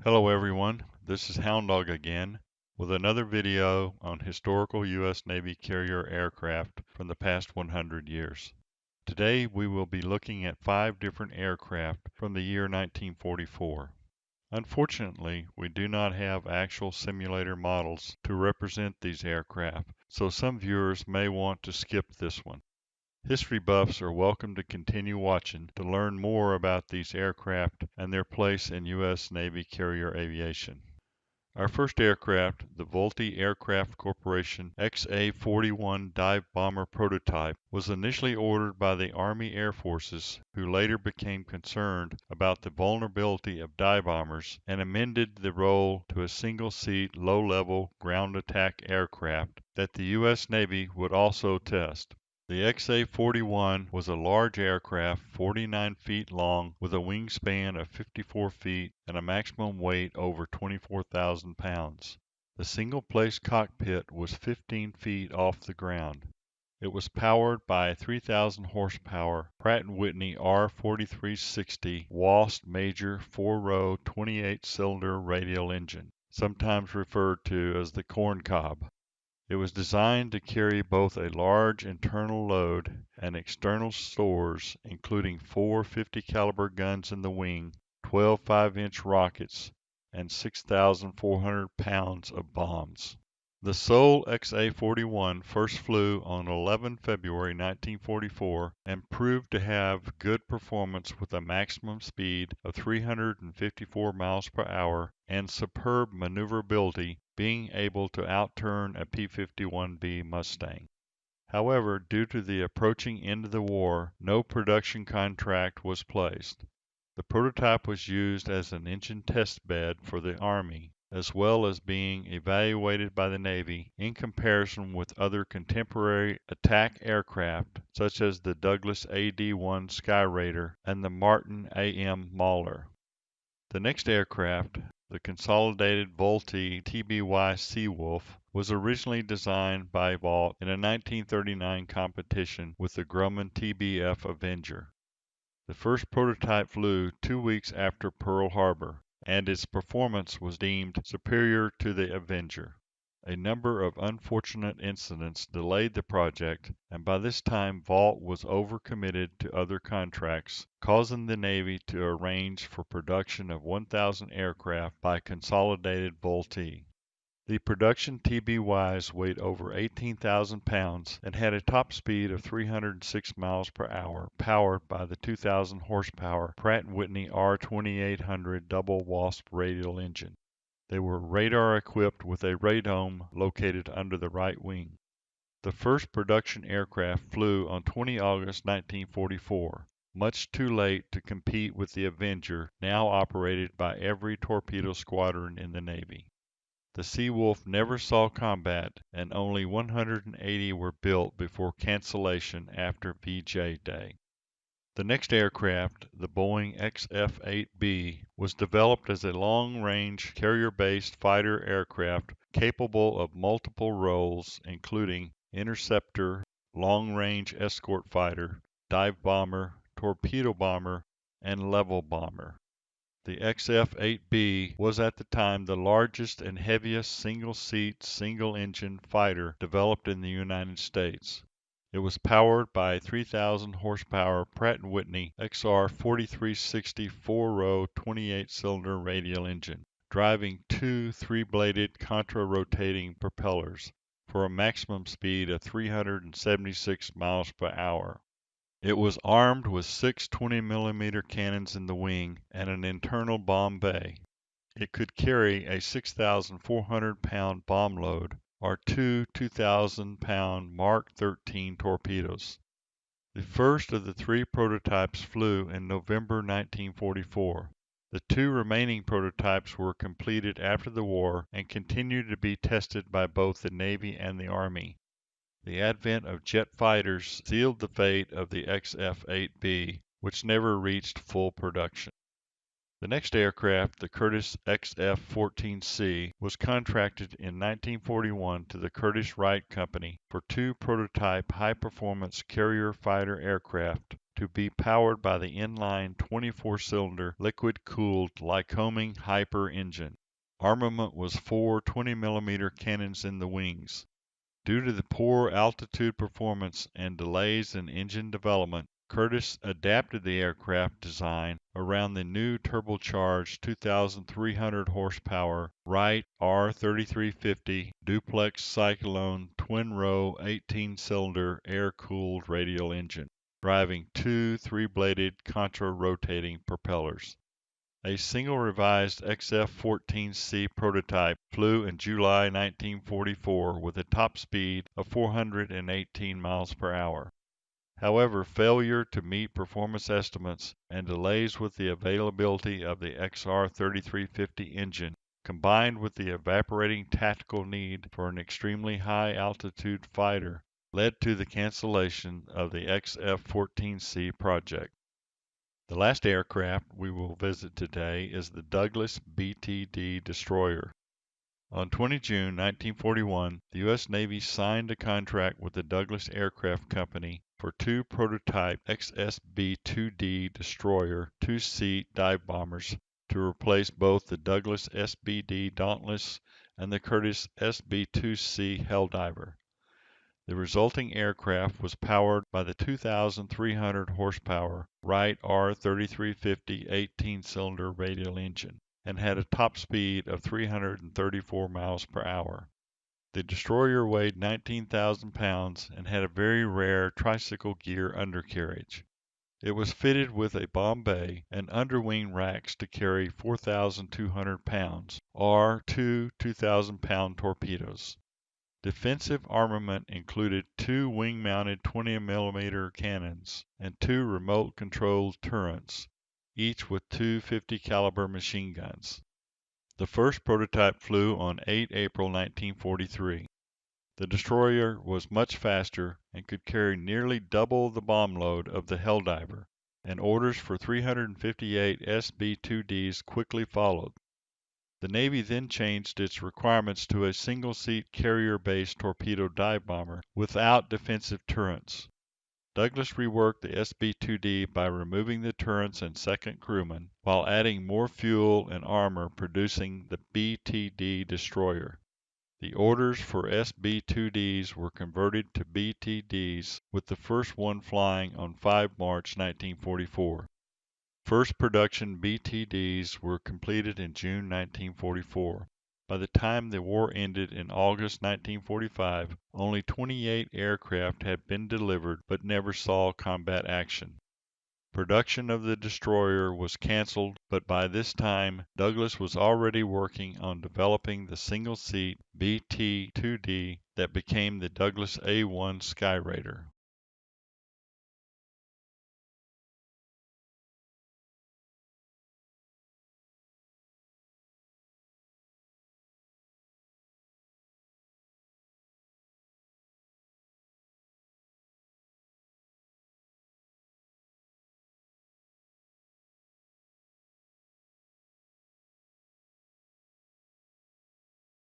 Hello everyone, this is Houndawg again with another video on historical U.S. Navy carrier aircraft from the past 100 years. Today we will be looking at 5 different aircraft from the year 1944. Unfortunately, we do not have actual simulator models to represent these aircraft, so some viewers may want to skip this one. History buffs are welcome to continue watching to learn more about these aircraft and their place in U.S. Navy carrier aviation. Our first aircraft, the Vultee Aircraft Corporation XA-41 dive bomber prototype, was initially ordered by the Army Air Forces, who later became concerned about the vulnerability of dive bombers and amended the role to a single-seat, low-level ground attack aircraft that the U.S. Navy would also test. The XA-41 was a large aircraft, 49 feet long, with a wingspan of 54 feet and a maximum weight over 24,000 pounds. The single-place cockpit was 15 feet off the ground. It was powered by a 3,000 horsepower Pratt & Whitney R4360 WASP Major 4-row 28-cylinder radial engine, sometimes referred to as the corn cob. It was designed to carry both a large internal load and external stores, including 4 50 caliber guns in the wing, 12 5-inch rockets, and 6,400 pounds of bombs. The Seoul XA-41 first flew on 11 February 1944 and proved to have good performance with a maximum speed of 354 miles per hour and superb maneuverability, being able to outturn a P-51B Mustang. However, due to the approaching end of the war, no production contract was placed. The prototype was used as an engine test bed for the Army, as well as being evaluated by the Navy in comparison with other contemporary attack aircraft such as the Douglas AD-1 Skyraider and the Martin AM Mauler. The next aircraft, the Consolidated Vultee TBY Seawolf, was originally designed by Vought in a 1939 competition with the Grumman TBF Avenger. The first prototype flew 2 weeks after Pearl Harbor, and its performance was deemed superior to the Avenger. A number of unfortunate incidents delayed the project, and by this time Vought was overcommitted to other contracts, causing the Navy to arrange for production of 1,000 aircraft by Consolidated Vultee. The production TBYs weighed over 18,000 pounds and had a top speed of 306 miles per hour, powered by the 2,000 horsepower Pratt & Whitney R2800 double WASP radial engine. They were radar equipped with a radome located under the right wing. The first production aircraft flew on 20 August 1944, much too late to compete with the Avenger, now operated by every torpedo squadron in the Navy. The Seawolf never saw combat, and only 180 were built before cancellation after VJ Day. The next aircraft, the Boeing XF8B, was developed as a long-range carrier-based fighter aircraft capable of multiple roles, including interceptor, long-range escort fighter, dive bomber, torpedo bomber, and level bomber. The XF8B was at the time the largest and heaviest single-seat, single-engine fighter developed in the United States. It was powered by a 3,000 horsepower Pratt & Whitney XR4360 4-row 28-cylinder radial engine, driving 2 3-bladed contra-rotating propellers for a maximum speed of 376 miles per hour. It was armed with 6 20mm cannons in the wing and an internal bomb bay. It could carry a 6,400-pound bomb load or 2 2,000-pound Mark 13 torpedoes. The first of the 3 prototypes flew in November 1944. The 2 remaining prototypes were completed after the war and continue to be tested by both the Navy and the Army. The advent of jet fighters sealed the fate of the XF-8B, which never reached full production. The next aircraft, the Curtiss XF-14C, was contracted in 1941 to the Curtiss-Wright Company for 2 prototype high-performance carrier fighter aircraft to be powered by the inline 24-cylinder liquid-cooled Lycoming Hyper engine. Armament was 4 20mm cannons in the wings. Due to the poor altitude performance and delays in engine development, Curtiss adapted the aircraft design around the new turbocharged 2,300 horsepower Wright R3350 duplex Cyclone twin-row 18-cylinder air-cooled radial engine, driving two 3-bladed contra-rotating propellers. A single revised XF-14C prototype flew in July 1944 with a top speed of 418 miles per hour. However, failure to meet performance estimates and delays with the availability of the XR3350 engine, combined with the evaporating tactical need for an extremely high-altitude fighter, led to the cancellation of the XF-14C project. The last aircraft we will visit today is the Douglas BTD Destroyer. On 20 June 1941, the U.S. Navy signed a contract with the Douglas Aircraft Company for two prototype XSB-2D Destroyer two-seat dive bombers to replace both the Douglas SBD Dauntless and the Curtiss SB-2C Helldiver. The resulting aircraft was powered by the 2,300 horsepower Wright R3350 18-cylinder radial engine and had a top speed of 334 miles per hour. The destroyer weighed 19,000 pounds and had a very rare tricycle gear undercarriage. It was fitted with a bomb bay and underwing racks to carry 4,200 pounds, or two 2,000-pound torpedoes. Defensive armament included two wing-mounted 20mm cannons and two remote-controlled turrets, each with two 50-caliber machine guns. The first prototype flew on 8 April 1943. The destroyer was much faster and could carry nearly double the bomb load of the Helldiver, and orders for 358 SB-2Ds quickly followed. The Navy then changed its requirements to a single-seat carrier-based torpedo dive bomber without defensive turrets. Douglas reworked the SB-2D by removing the turrets and second crewman, while adding more fuel and armor, producing the BTD Destroyer. The orders for SB-2Ds were converted to BTDs, with the first one flying on 5 March 1944. First production BTDs were completed in June 1944. By the time the war ended in August 1945, only 28 aircraft had been delivered but never saw combat action. Production of the destroyer was canceled, but by this time Douglas was already working on developing the single-seat BT-2D that became the Douglas A-1 Skyraider.